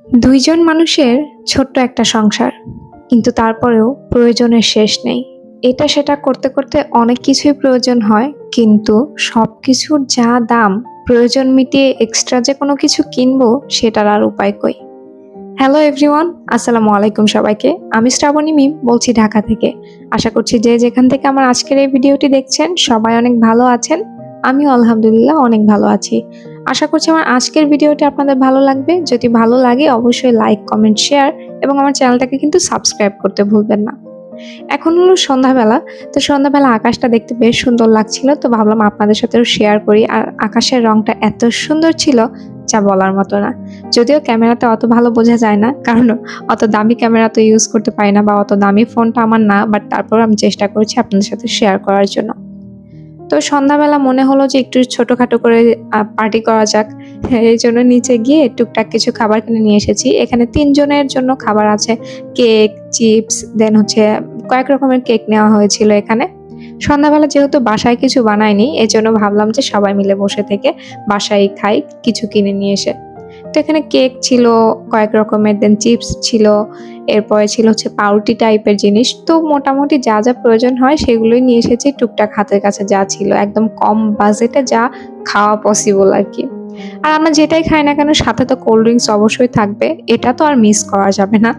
দুইজন মানুষের ছোট্ট একটা সংসার, কিন্তু তারপরেও প্রয়োজনের শেষ নেই। এটা সেটা করতে করতে অনেক কিছুই প্রয়োজন হয়, কিন্তু সবকিছুর যা দাম, প্রয়োজন মিটিয়ে এক্সট্রা যে কোনো কিছু কিনবো সেটার আর উপায় কই। হ্যালো এভরিওয়ান, আসসালামু আলাইকুম সবাইকে। আমি শ্রাবণী মিম বলছি ঢাকা থেকে। আশা করছি যে যেখান থেকে আমার আজকের এই ভিডিওটি দেখছেন সবাই অনেক ভালো আছেন। আমিও আলহামদুলিল্লাহ অনেক ভালো আছি। আশা করছি আমার আজকের ভিডিওটি আপনাদের ভালো লাগবে। যদি ভালো লাগে অবশ্যই লাইক, কমেন্ট, শেয়ার এবং আমার চ্যানেলটাকে কিন্তু সাবস্ক্রাইব করতে ভুলবেন না। এখন হলো সন্ধ্যাবেলা, তো সন্ধ্যাবেলা আকাশটা দেখতে বেশ সুন্দর লাগছিল, তো ভাবলাম আপনাদের সাথেও শেয়ার করি। আর আকাশের রংটা এত সুন্দর ছিল যা বলার মতো না। যদিও ক্যামেরাতে অত ভালো বোঝা যায় না, কারণ অত দামি ক্যামেরা তো ইউজ করতে পারি না, বা অত দামি ফোনটা আমার না, বাট তারপর আমি চেষ্টা করছি আপনাদের সাথে শেয়ার করার জন্য। তো সন্ধ্যাবেলা মনে হলো যে একটু ছোটখাটো করে পার্টি করা যাক। এই জন্য নিচে গিয়ে টুকটাক কিছু খাবার কিনে নিয়ে এসেছি। এখানে 3 জনের জন্য খাবার আছে, কেক, চিপস, দেন হচ্ছে কয়েক রকমের কেক নেওয়া হয়েছিল এখানে। সন্ধ্যাবেলা যেহেতু বাসায় কিছু বানাইনি, এই জন্য ভাবলাম যে সবাই মিলে বসে থেকে বাসায় খাই কিছু কিনে নিয়ে এসে। তো এখানে কেক ছিল কয়েক রকমের, দেন চিপস ছিল, এরপরে ছিল হচ্ছে পাউরুটি টাইপের জিনিস। তো মোটামুটি যা যা প্রয়োজন হয় সেগুলোই নিয়ে এসেছি, টুকটাক হাতের কাছে যা ছিল, একদম কম বাজেটে যা খাওয়া পসিবল আর কি। আর আমরা যেটাই খাই না কেন সাথে তো কোল্ড ড্রিঙ্কস অবশ্যই থাকবে, এটা তো আর মিস করা যাবে না।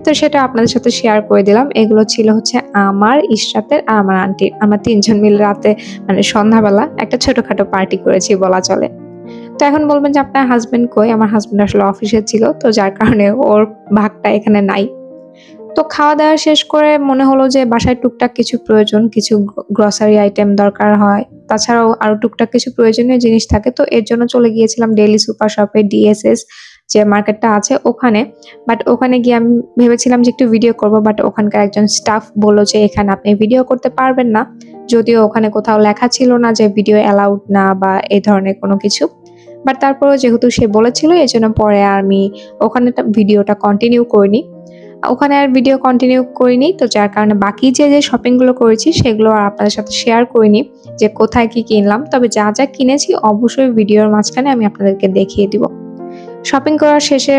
তো সেটা আপনাদের সাথে শেয়ার করে দিলাম। এগুলো ছিল হচ্ছে আমার, ইশরাতের আর আমার আন্টির। আমরা 3 জন মিলে রাতে মানে সন্ধ্যাবেলা একটা ছোটখাটো পার্টি করেছি বলা চলে। তো এখন বলবেন যে আপনার হাজবেন্ড কই? আমার হাজবেন্ড আসলে অফিসে ছিল, তো যার কারণে ওর ভাগটা এখানে নাই। তো খাওয়া দাওয়া শেষ করে মনে হলো যে বাসায় টুকটাক কিছু প্রয়োজন, কিছু গ্রসারি আইটেম দরকার হয়, তাছাড়াও আরো টুকটাক কিছু প্রয়োজনীয় জিনিস থাকে। তো এর জন্য চলে গিয়েছিলাম ডেইলি সুপার শপে, ডিএসএস যে মার্কেটটা আছে ওখানে। বাট ওখানে গিয়ে আমি ভেবেছিলাম যে একটু ভিডিও করব, বাট ওখানকার একজন স্টাফ বললো যে এখানে আপনি ভিডিও করতে পারবেন না, যদিও ওখানে কোথাও লেখা ছিল না যে ভিডিও অ্যালাউড না বা এই ধরনের কোনো কিছু। বাট তারপরেও যেহেতু সে বলেছিল, এই জন্য পরে আমি ওখানে ভিডিওটা কন্টিনিউ করিনি। ওখানে আর ভিডিও কন্টিনিউ করিনি, তো যার কারণে বাকি যে শপিংগুলো করেছি সেগুলো আর আপনাদের সাথে শেয়ার করিনি যে কোথায় কি কিনলাম। তবে যা যা কিনেছি অবশ্যই ভিডিওর মাঝখানে আমি আপনাদেরকে দেখিয়ে দিব। শপিং করার শেষে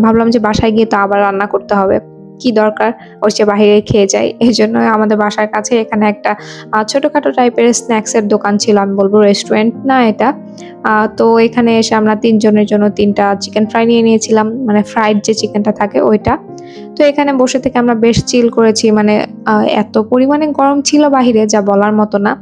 ভাবলাম যে বাসায় গিয়ে তো আবার রান্না করতে হবে, কি দরকার ওর চেয়ে বাহিরে খেয়ে যাই। এই জন্য আমাদের বাসার কাছে এখানে একটা ছোটখাটো টাইপের স্ন্যাক্সের দোকান ছিল, আমি বলবো রেস্টুরেন্ট না এটা। তো এখানে এসে আমরা 3 জনের জন্য 3টা চিকেন ফ্রাই নিয়ে নিয়েছিলাম, মানে ফ্রাইড যে চিকেনটা থাকে ওইটা। তো এখানে বসে থেকে আমরা বেশ চিল করেছি, মানে এত পরিমাণে গরম ছিল বাহিরে যা বলার মতো না।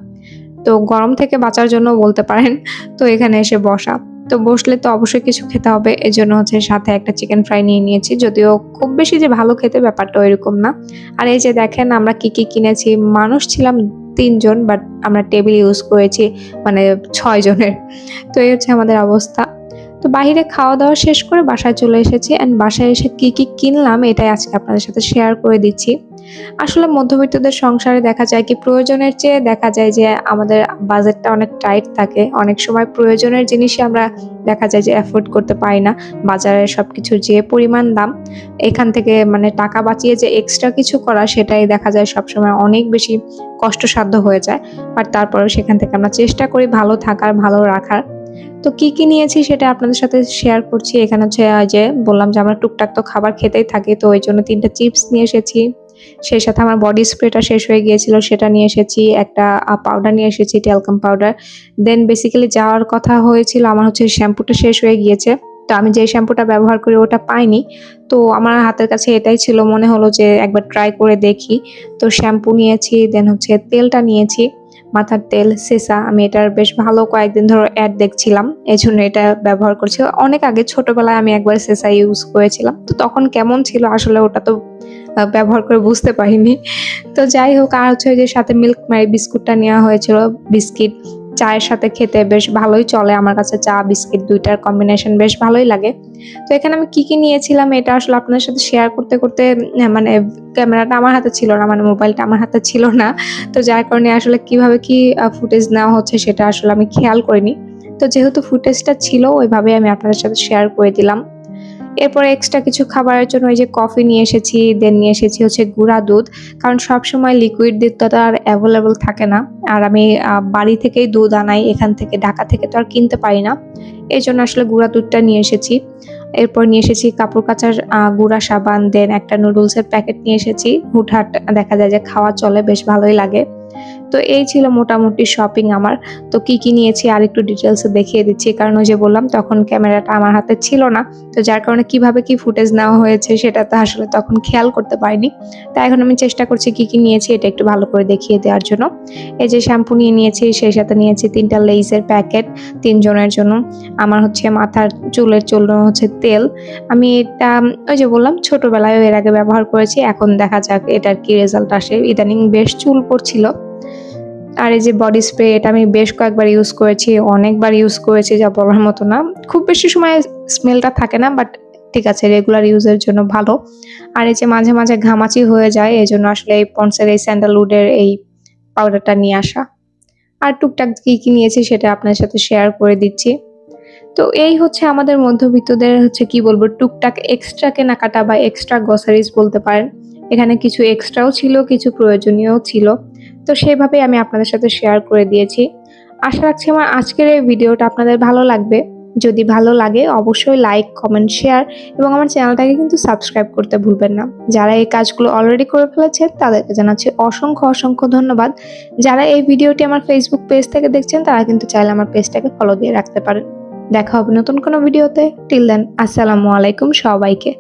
তো গরম থেকে বাঁচার জন্য বলতে পারেন। তো এখানে এসে বসা, তো বসলে তো অবশ্যই কিছু খেতে হবে, এই জন্য হচ্ছে সাথে একটা চিকেন ফ্রাই নিয়ে নিয়েছি। যদিও খুব বেশি যে ভালো খেতে ব্যাপারটা ওইরকম না। আর এই যে দেখেন আমরা কি কি কিনেছি, মানুষ ছিলাম 3 জন, বাট আমরা টেবিল ইউজ করেছি মানে 6 জনের। তো এই হচ্ছে আমাদের অবস্থা। তো বাহিরে খাওয়া দাওয়া শেষ করে বাসায় চলে এসেছি, অ্যান্ড বাসায় এসে কি কি কিনলাম এটাই আজকে আপনাদের সাথে শেয়ার করে দিচ্ছি। আসলে মধ্যবিত্তদের সংসারে দেখা যায় কি, প্রয়োজনের চেয়ে দেখা যায় যে আমাদের বাজেটটা অনেক টাইট থাকে। অনেক সময় প্রয়োজনের জিনিসই আমরা দেখা যায় যে অ্যাফোর্ড করতে পারি না। বাজারে সবকিছুর যে পরিমাণ দাম, এখান থেকে মানে টাকা বাঁচিয়ে যে এক্সট্রা কিছু করা সেটাই দেখা যায় সবসময় অনেক বেশি কষ্টসাধ্য হয়ে যায়। বাট তারপরেও সেখান থেকে আমরা চেষ্টা করি ভালো থাকার, ভালো রাখার। তো কি কি নিয়েছি সেটা আপনাদের সাথে শেয়ার করছি। এখানে হচ্ছে যে বললাম যে আমরা টুকটাক তো খাবার খেতেই থাকি, তো ওই জন্য 3টা চিপস নিয়ে এসেছি। সেই সাথে আমার বডি স্প্রেটা শেষ হয়ে গিয়েছিল, সেটা নিয়ে এসেছি। একটা পাউডার নিয়ে এসেছি, ট্যালকাম পাউডার। দেন বেসিক্যালি যাওয়ার কথা হয়েছিল আমার হচ্ছে শ্যাম্পুটা শেষ হয়ে গিয়েছে, তো আমি যে শ্যাম্পুটা ব্যবহার করি ওটা পাইনি। তো আমার হাতের কাছে এটাই ছিল, মনে হলো যে একবার ট্রাই করে দেখি। তো শ্যাম্পু নিয়েছি, দেন হচ্ছে তেলটা নিয়েছি, মাথার তেল সেসা। আমি এটার বেশ ভালো কয়েকদিন ধরে অ্যাড দেখছিলাম, এই জন্য এটা ব্যবহার করছি। অনেক আগে ছোটবেলায় আমি একবার সেসা ইউজ করেছিলাম, তো তখন কেমন ছিল আসলে ওটা তো ব্যবহার করে বুঝতে পারিনি। তো যাই হোক, আর হচ্ছে যে সাথে মিল্ক মেরি বিস্কুটটা নেওয়া হয়েছিল। বিস্কিট চায়ের সাথে খেতে বেশ ভালোই চলে আমার কাছে, চা বিস্কিট দুইটার কম্বিনেশন বেশ ভালোই লাগে। তো এখানে আমি কি কি নিয়েছিলাম এটা আসলে আপনাদের সাথে শেয়ার করতে করতে মানে ক্যামেরাটা আমার হাতে ছিল না, মানে মোবাইলটা আমার হাতে ছিল না। তো যার কারণে আসলে কিভাবে কি ফুটেজ নেওয়া হচ্ছে সেটা আসলে আমি খেয়াল করিনি। তো যেহেতু ফুটেজটা ছিল ওইভাবে আমি আপনাদের সাথে শেয়ার করে দিলাম। এরপরে এক্সট্রা কিছু খাবারের জন্য ওই যে কফি নিয়ে এসেছি, দেন নিয়ে এসেছি হচ্ছে গুঁড়া দুধ, কারণ সবসময় লিকুইড দুধটা তো আর অ্যাভেলেবল থাকে না। আর আমি বাড়ি থেকেই দুধ আনাই, এখান থেকে ঢাকা থেকে তো আর কিনতে পারি না, এই জন্য আসলে গুঁড়া দুধটা নিয়ে এসেছি। এরপর নিয়ে এসেছি কাপড় কাচার গুঁড়া সাবান, দেন একটা নুডলসের প্যাকেট নিয়ে এসেছি। হুটহাট দেখা যায় যে খাওয়া চলে, বেশ ভালোই লাগে। তো এই ছিল মোটামুটি শপিং আমার। তো কি কি নিয়েছি আর একটু ডিটেলসে দেখিয়ে দিচ্ছি, কারণ ওই যে বললাম তখন ক্যামেরাটা আমার হাতে ছিল না, তো যার কারণে কিভাবে কি ফুটেজ নেওয়া হয়েছে সেটা তো আসলে তখন খেয়াল করতে পারিনি। তাই এখন আমি চেষ্টা করছি কি কি নিয়েছি এটা একটু ভালো করে দেখিয়ে দেওয়ার জন্য। এই যে শ্যাম্পু নিয়ে নিয়েছি, সেই সাথে নিয়েছি 3টা লেইসের প্যাকেট 3 জনের জন্য। আমার হচ্ছে মাথার চুলের জন্য হচ্ছে তেল। আমি এটা ওই যে বললাম ছোটবেলায় এর আগে ব্যবহার করেছি, এখন দেখা যাক এটার কি রেজাল্ট আসে। ইদানিং বেশ চুল পড়ছিল। আর এই যে বডি স্প্রে, এটা আমি বেশ কয়েকবার ইউজ করেছি, অনেকবার ইউজ করেছি যা বলার মতো না। খুব বেশি সময় স্মেলটা থাকে না, বাট ঠিক আছে, রেগুলার ইউজের জন্য ভালো। আর এই যে মাঝে মাঝে ঘামাচি হয়ে যায়, এই জন্য আসলে এই পন্ডসের এই স্যান্ডালউডের এই পাউডারটা নিয়ে আসা। আর টুকটাক কি কি নিয়েছি সেটা আপনার সাথে শেয়ার করে দিচ্ছি। তো এই হচ্ছে আমাদের মধ্যবিত্তদের হচ্ছে কি বলবো টুকটাক এক্সট্রা কেনাকাটা বা এক্সট্রা গ্রসারিজ বলতে পারেন। এখানে কিছু এক্সট্রাও ছিল, কিছু প্রয়োজনীয়ও ছিল। তো সেভাবেই আমি আপনাদের সাথে শেয়ার করে দিয়েছি। আশা রাখছি আমার আজকের এই ভিডিওটা আপনাদের ভালো লাগবে। যদি ভালো লাগে অবশ্যই লাইক, কমেন্ট, শেয়ার এবং আমার চ্যানেলটাকে কিন্তু সাবস্ক্রাইব করতে ভুলবেন না। যারা এই কাজগুলো অলরেডি করে ফেলেছেন তাদেরকে জানাচ্ছি অসংখ্য অসংখ্য ধন্যবাদ। যারা এই ভিডিওটি আমার ফেসবুক পেজ থেকে দেখছেন তারা কিন্তু চাইলে আমার পেজটাকে ফলো দিয়ে রাখতে পারেন। দেখা হবে নতুন কোনো ভিডিওতে। টিল দেন, আসসালামু আলাইকুম সবাইকে।